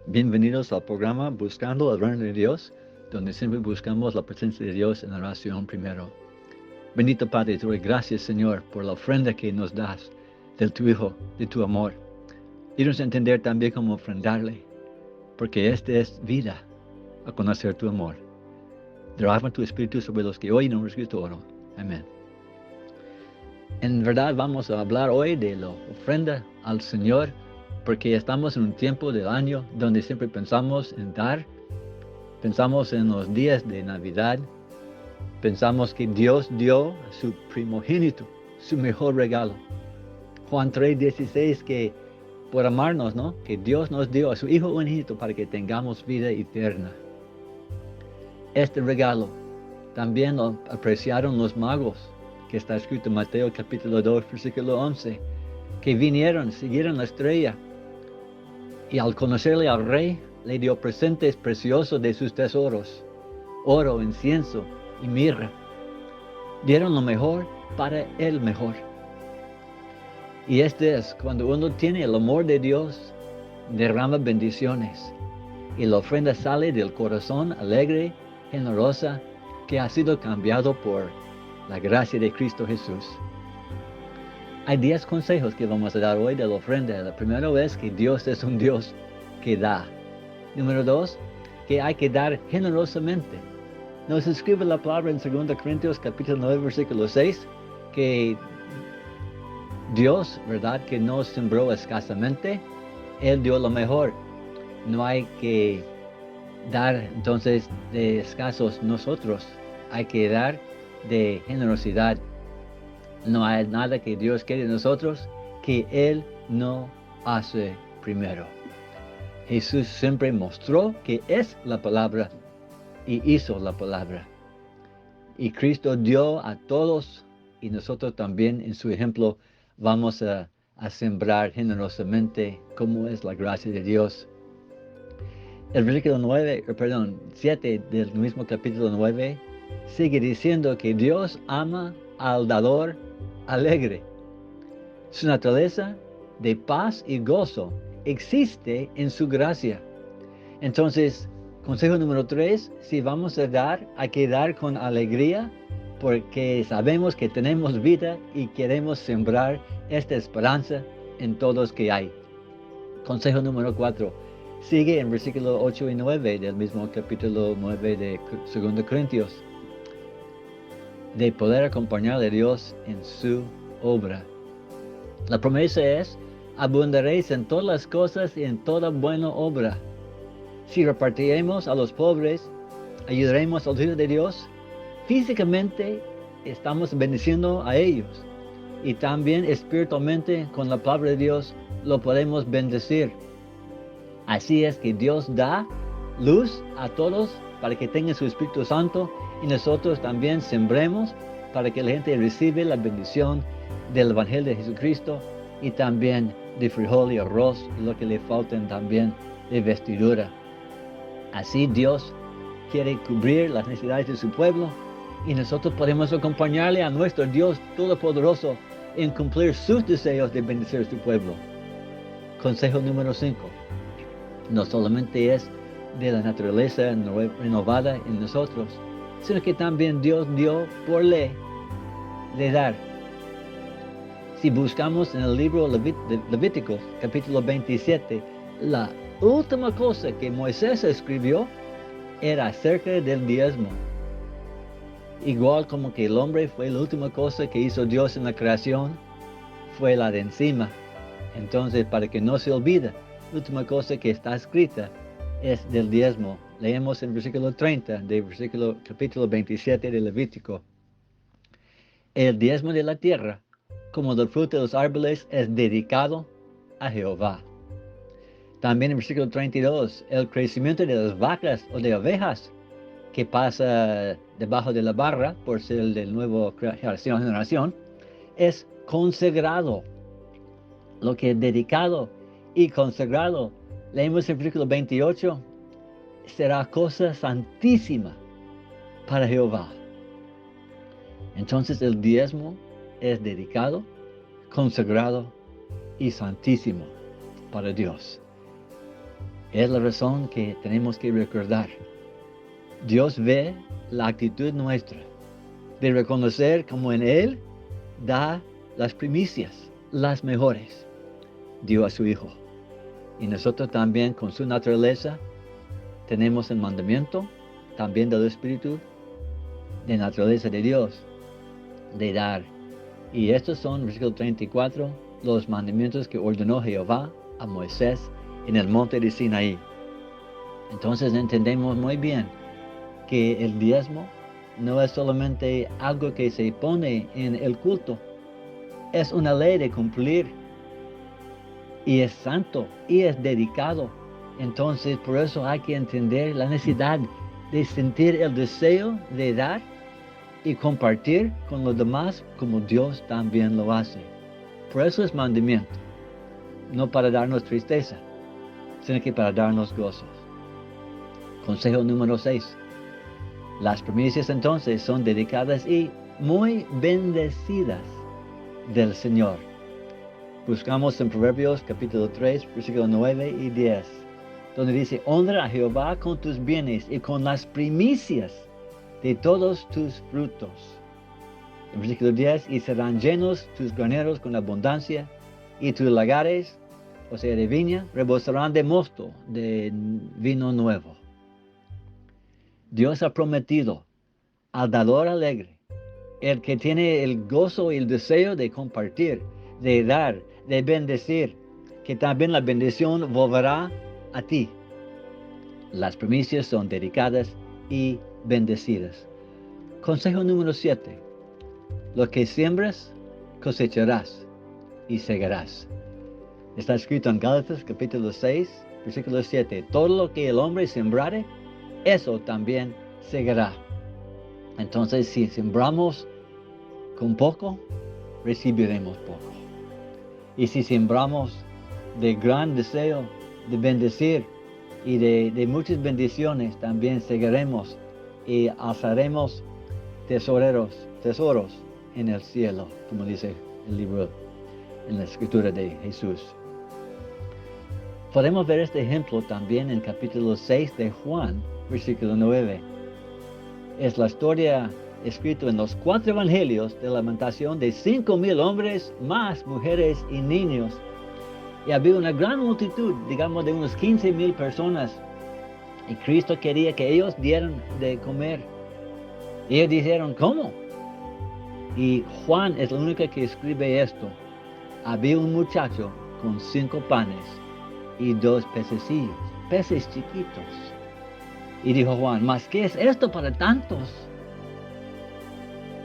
Bienvenidos al programa Buscando el Reino de Dios, donde siempre buscamos la presencia de Dios en la oración primero. Bendito Padre, te doy gracias, Señor, por la ofrenda que nos das de tu Hijo, de tu amor. Ayúdanos a entender también cómo ofrendarle, porque esta es vida, a conocer tu amor. Derrama tu Espíritu sobre los que oyen nuestro oro. Amén. En verdad vamos a hablar hoy de la ofrenda al Señor, porque estamos en un tiempo del año donde siempre pensamos en dar. Pensamos en los días de Navidad, pensamos que Dios dio a su primogénito, su mejor regalo. Juan 3:16, que por amarnos, ¿no? Que Dios nos dio a su Hijo unigénito para que tengamos vida eterna. Este regalo también lo apreciaron los magos, que está escrito en Mateo capítulo 2, versículo 11, que vinieron, siguieron la estrella, y al conocerle al rey, le dio presentes preciosos de sus tesoros, oro, incienso y mirra. Dieron lo mejor para el mejor. Y este es cuando uno tiene el amor de Dios, derrama bendiciones, y la ofrenda sale del corazón alegre, generosa, que ha sido cambiado por la gracia de Cristo Jesús. Hay 10 consejos que vamos a dar hoy de la ofrenda. El primero es que Dios es un Dios que da. Número 2, que hay que dar generosamente. Nos escribe la palabra en 2 Corintios capítulo 9, versículo 6, que Dios, ¿verdad?, que no sembró escasamente, Él dio lo mejor. No hay que dar entonces de escasos nosotros, hay que dar de generosidad. No hay nada que Dios quiere de nosotros que Él no hace primero. Jesús siempre mostró que es la palabra y hizo la palabra. Y Cristo dio a todos, y nosotros también en su ejemplo vamos a sembrar generosamente como es la gracia de Dios. El versículo 7 del mismo capítulo 9 sigue diciendo que Dios ama al dador alegre. Su naturaleza de paz y gozo existe en su gracia. Entonces, consejo número 3, si vamos a dar, hay que dar con alegría, porque sabemos que tenemos vida y queremos sembrar esta esperanza en todos que hay. Consejo número 4, sigue en versículos 8 y 9 del mismo capítulo 9 de 2 Corintios, de poder acompañar a Dios en su obra. La promesa es: abundaréis en todas las cosas y en toda buena obra. Si repartiremos a los pobres, ayudaremos a los hijos de Dios, físicamente estamos bendiciendo a ellos, y también espiritualmente con la palabra de Dios lo podemos bendecir. Así es que Dios da luz a todos para que tengan su Espíritu Santo, y nosotros también sembremos para que la gente reciba la bendición del Evangelio de Jesucristo, y también de frijol y arroz, y lo que le falten también de vestidura. Así Dios quiere cubrir las necesidades de su pueblo, y nosotros podemos acompañarle a nuestro Dios Todopoderoso en cumplir sus deseos de bendecir a su pueblo. Consejo número 5. No solamente es de la naturaleza renovada en nosotros, sino que también Dios dio por ley de dar. Si buscamos en el libro de Levíticos, capítulo 27, la última cosa que Moisés escribió era acerca del diezmo. Igual como que el hombre fue la última cosa que hizo Dios en la creación, fue la de encima. Entonces, para que no se olvide, la última cosa que está escrita es del diezmo. Leemos en versículo 30 del capítulo 27 de Levítico. El diezmo de la tierra, como del fruto de los árboles, es dedicado a Jehová. También en versículo 32, el crecimiento de las vacas o de ovejas que pasa debajo de la barra por ser de nueva generación, es consagrado. Lo que es dedicado y consagrado, leemos en versículo 28, será cosa santísima para Jehová. Entonces el diezmo es dedicado, consagrado y santísimo para Dios. Es la razón que tenemos que recordar. Dios ve la actitud nuestra de reconocer como en Él da las primicias, las mejores. Dio a su Hijo. Y nosotros también con su naturaleza tenemos el mandamiento también del Espíritu de naturaleza de Dios de dar. Y estos son, versículo 34, los mandamientos que ordenó Jehová a Moisés en el monte de Sinaí. Entonces entendemos muy bien que el diezmo no es solamente algo que se pone en el culto, es una ley de cumplir y es santo y es dedicado. Entonces por eso hay que entender la necesidad de sentir el deseo de dar y compartir con los demás como Dios también lo hace. Por eso es mandamiento, no para darnos tristeza, sino que para darnos gozos. Consejo número 6. Las primicias entonces son dedicadas y muy bendecidas del Señor. Buscamos en Proverbios capítulo 3, versículos 9 y 10, donde dice: honra a Jehová con tus bienes y con las primicias de todos tus frutos. En versículo 10, y serán llenos tus graneros con abundancia, y tus lagares, o sea, de viña, rebosarán de mosto, de vino nuevo. Dios ha prometido al dador alegre, el que tiene el gozo y el deseo de compartir, de dar, de bendecir, que también la bendición volverá a ti. Las primicias son dedicadas y bendecidas. Consejo número 7. Lo que siembras, cosecharás y segarás. Está escrito en Gálatas capítulo 6, versículo 7. Todo lo que el hombre sembrare, eso también segará. Entonces, si sembramos con poco, recibiremos poco. Y si sembramos de gran deseo de bendecir y de muchas bendiciones, también segaremos y alzaremos tesoros en el cielo, como dice el libro en la escritura de Jesús. Podemos ver este ejemplo también en capítulo 6 de Juan, versículo 9. Es la historia escrita en los 4 evangelios de la lamentación de 5,000 hombres, más mujeres y niños. Y había una gran multitud, digamos de unos 15,000 personas. Y Cristo quería que ellos dieran de comer. Y ellos dijeron, ¿cómo? Y Juan es el único que escribe esto. Había un muchacho con 5 panes y 2 pececillos, peces chiquitos. Y dijo Juan, ¿mas qué es esto para tantos?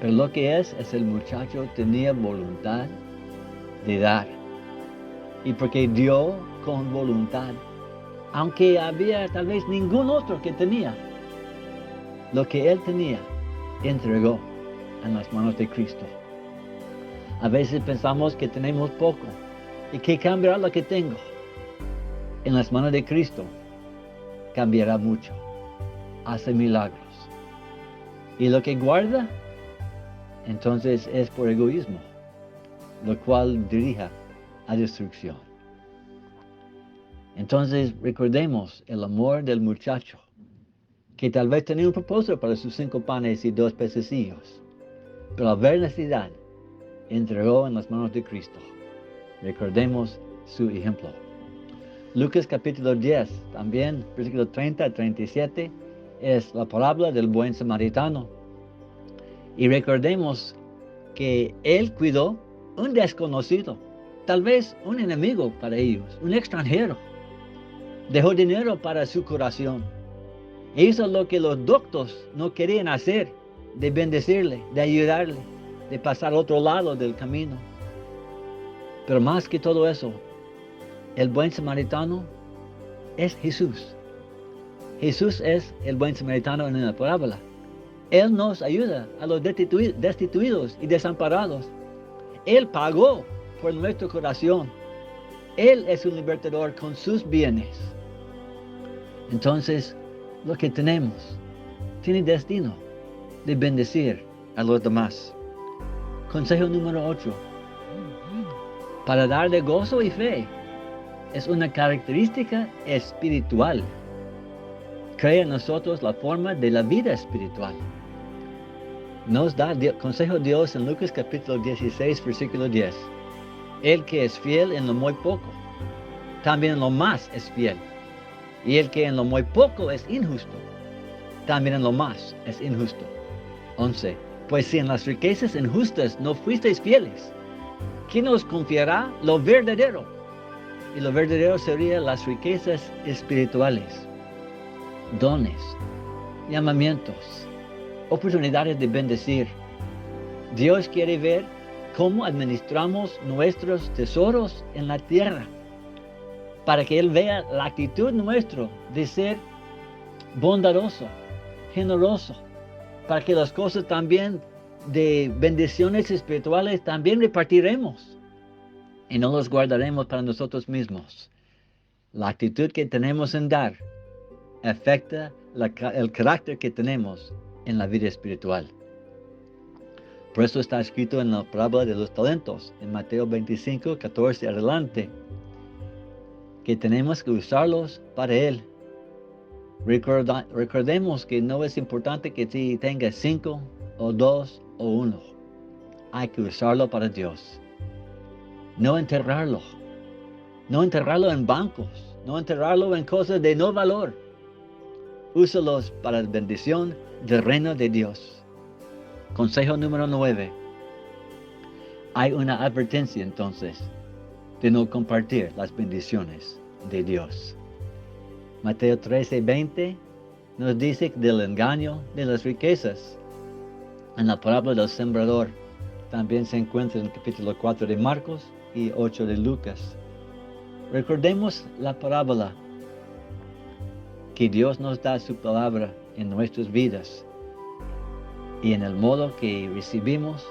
Pero lo que es el muchacho tenía voluntad de dar. Y porque dio con voluntad, aunque había tal vez ningún otro que tenía, lo que él tenía, entregó en las manos de Cristo. A veces pensamos que tenemos poco y que cambiará lo que tengo. En las manos de Cristo cambiará mucho, hace milagros. Y lo que guarda, entonces es por egoísmo, lo cual dirija a destrucción. Entonces recordemos el amor del muchacho, que tal vez tenía un propósito para sus 5 panes y 2 pececillos, pero al ver necesidad, entregó en las manos de Cristo. Recordemos su ejemplo. Lucas capítulo 10, también versículo 30 a 37, es la parábola del buen samaritano. Y recordemos que él cuidó un desconocido, tal vez un enemigo para ellos, un extranjero. Dejó dinero para su curación. E hizo lo que los doctos no querían hacer, de bendecirle, de ayudarle, de pasar al otro lado del camino. Pero más que todo eso, el buen samaritano es Jesús. Jesús es el buen samaritano en la parábola. Él nos ayuda a los destituidos y desamparados. Él pagó por nuestra curación. Él es un libertador con sus bienes. Entonces, lo que tenemos tiene destino de bendecir a los demás. Consejo número 8. Para dar de gozo y fe, es una característica espiritual. Crea en nosotros la forma de la vida espiritual. Nos da consejo Dios en Lucas capítulo 16, versículo 10. El que es fiel en lo muy poco, también en lo más es fiel. Y el que en lo muy poco es injusto, también en lo más es injusto. 11. Pues si en las riquezas injustas no fuisteis fieles, ¿quién os confiará lo verdadero? Y lo verdadero serían las riquezas espirituales, dones, llamamientos, oportunidades de bendecir. Dios quiere ver cómo administramos nuestros tesoros en la tierra, para que Él vea la actitud nuestra de ser bondadoso, generoso, para que las cosas también de bendiciones espirituales también repartiremos y no los guardaremos para nosotros mismos. La actitud que tenemos en dar afecta el carácter que tenemos en la vida espiritual. Por eso está escrito en la parábola de los talentos, en Mateo 25, 14 adelante, que tenemos que usarlos para Él. Recordemos que no es importante que si tengas 5 o 2 o 1. Hay que usarlo para Dios. No enterrarlo. No enterrarlo en bancos. No enterrarlo en cosas de no valor. Úsalos para la bendición del reino de Dios. Consejo número 9. Hay una advertencia entonces de no compartir las bendiciones de Dios. Mateo 13:20 nos dice del engaño de las riquezas. En la parábola del sembrador también se encuentra en el capítulo 4 de Marcos y 8 de Lucas. Recordemos la parábola que Dios nos da su palabra en nuestras vidas y en el modo que recibimos,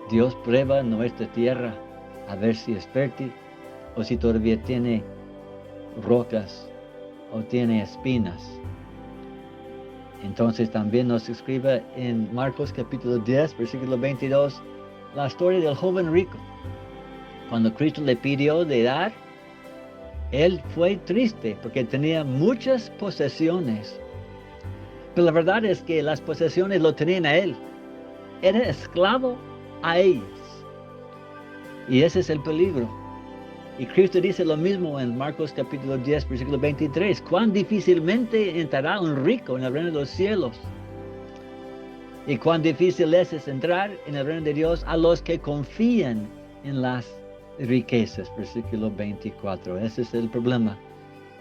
Dios prueba nuestra tierra a ver si es fértil o si todavía tiene rocas o tiene espinas. Entonces también nos escribe en Marcos capítulo 10, versículo 22, la historia del joven rico. Cuando Cristo le pidió de dar, él fue triste porque tenía muchas posesiones. Pero la verdad es que las posesiones lo tenían a él. Era esclavo a ellas. Y ese es el peligro. Y Cristo dice lo mismo en Marcos capítulo 10, versículo 23. Cuán difícilmente entrará un rico en el reino de los cielos. Y cuán difícil es entrar en el reino de Dios a los que confían en las riquezas. Versículo 24. Ese es el problema.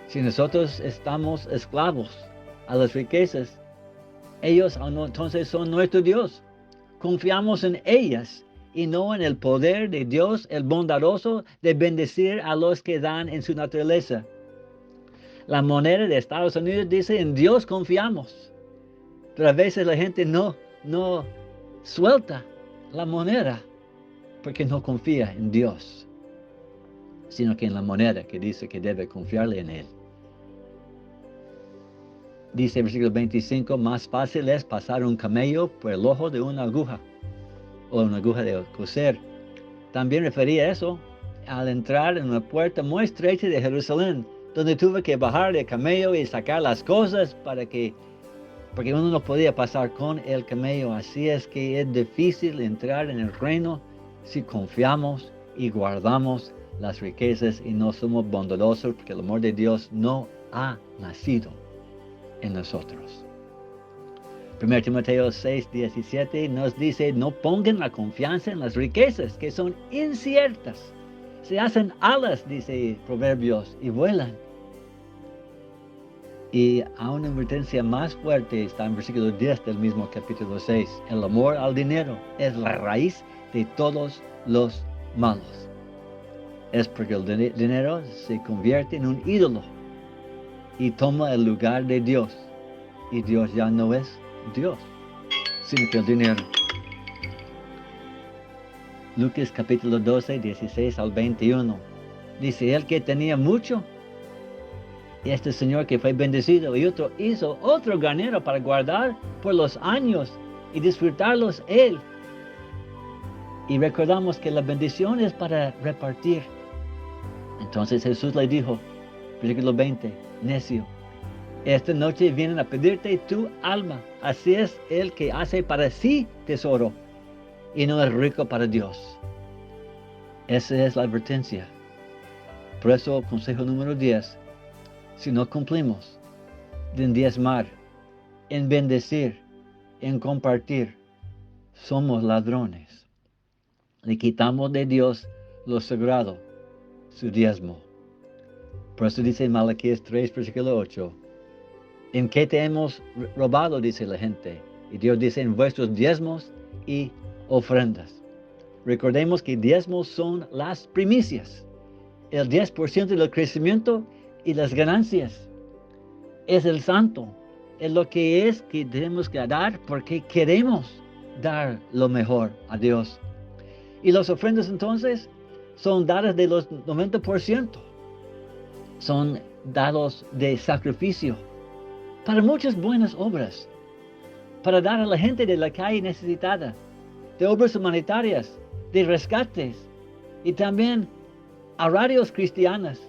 Si nosotros estamos esclavos a las riquezas, ellos entonces son nuestro Dios. Confiamos en ellas y no en el poder de Dios, el bondadoso, de bendecir a los que dan en su naturaleza. La moneda de Estados Unidos dice, en Dios confiamos. Pero a veces la gente no suelta la moneda porque no confía en Dios, sino que en la moneda que dice que debe confiarle en Él. Dice el versículo 25, más fácil es pasar un camello por el ojo de una aguja o una aguja de coser. También refería eso al entrar en una puerta muy estrecha de Jerusalén, donde tuve que bajar del camello y sacar las cosas porque uno no podía pasar con el camello. Así es que es difícil entrar en el reino si confiamos y guardamos las riquezas y no somos bondadosos, porque el amor de Dios no ha nacido en nosotros. 1 Timoteo 6:17 nos dice, no pongan la confianza en las riquezas, que son inciertas. Se hacen alas, dice Proverbios, y vuelan. Y a una advertencia más fuerte está en versículo 10 del mismo capítulo 6. El amor al dinero es la raíz de todos los males. Es porque el dinero se convierte en un ídolo y toma el lugar de Dios. Y Dios ya no es Dios, sino que el dinero. Lucas capítulo 12, 16 al 21. Dice, el que tenía mucho, este señor que fue bendecido, y hizo otro granero para guardar por los años y disfrutarlos él. Y recordamos que la bendición es para repartir. Entonces Jesús le dijo, versículo 20, necio, esta noche vienen a pedirte tu alma. Así es el que hace para sí tesoro y no es rico para Dios. Esa es la advertencia. Por eso, consejo número 10, si no cumplimos en diezmar, en bendecir, en compartir, somos ladrones. Le quitamos de Dios lo sagrado, su diezmo. Por eso dice en Malaquías 3, versículo 8, ¿en qué te hemos robado? Dice la gente. Y Dios dice, en vuestros diezmos y ofrendas. Recordemos que diezmos son las primicias, el 10% del crecimiento y las ganancias. Es el santo, es lo que es que tenemos que dar porque queremos dar lo mejor a Dios. Y las ofrendas entonces son dadas de los 90%. Son dados de sacrificio para muchas buenas obras, para dar a la gente de la calle necesitada, de obras humanitarias, de rescates y también a radios cristianas,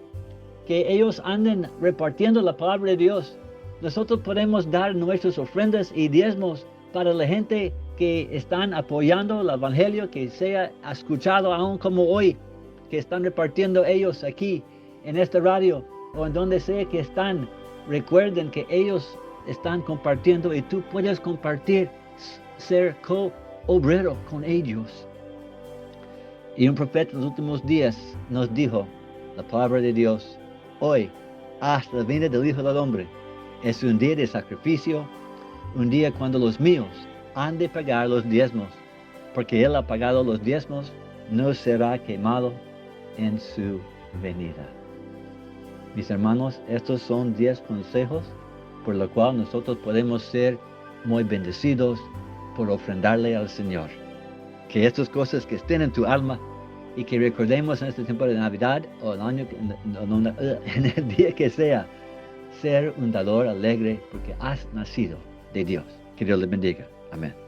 que ellos anden repartiendo la palabra de Dios. Nosotros podemos dar nuestras ofrendas y diezmos para la gente que están apoyando el evangelio, que sea escuchado aún como hoy, que están repartiendo ellos aquí en esta radio o en donde sea que están. Recuerden que ellos están compartiendo y tú puedes compartir, ser co-obrero con ellos. Y un profeta en los últimos días nos dijo la palabra de Dios, hoy, hasta la venida del Hijo del Hombre, es un día de sacrificio, un día cuando los míos han de pagar los diezmos, porque Él ha pagado los diezmos, no será quemado en su venida. Mis hermanos, estos son 10 consejos por los cuales nosotros podemos ser muy bendecidos por ofrendarle al Señor. Que estas cosas que estén en tu alma y que recordemos en este tiempo de Navidad o el año, en el día que sea, ser un dador alegre porque has nacido de Dios. Que Dios les bendiga. Amén.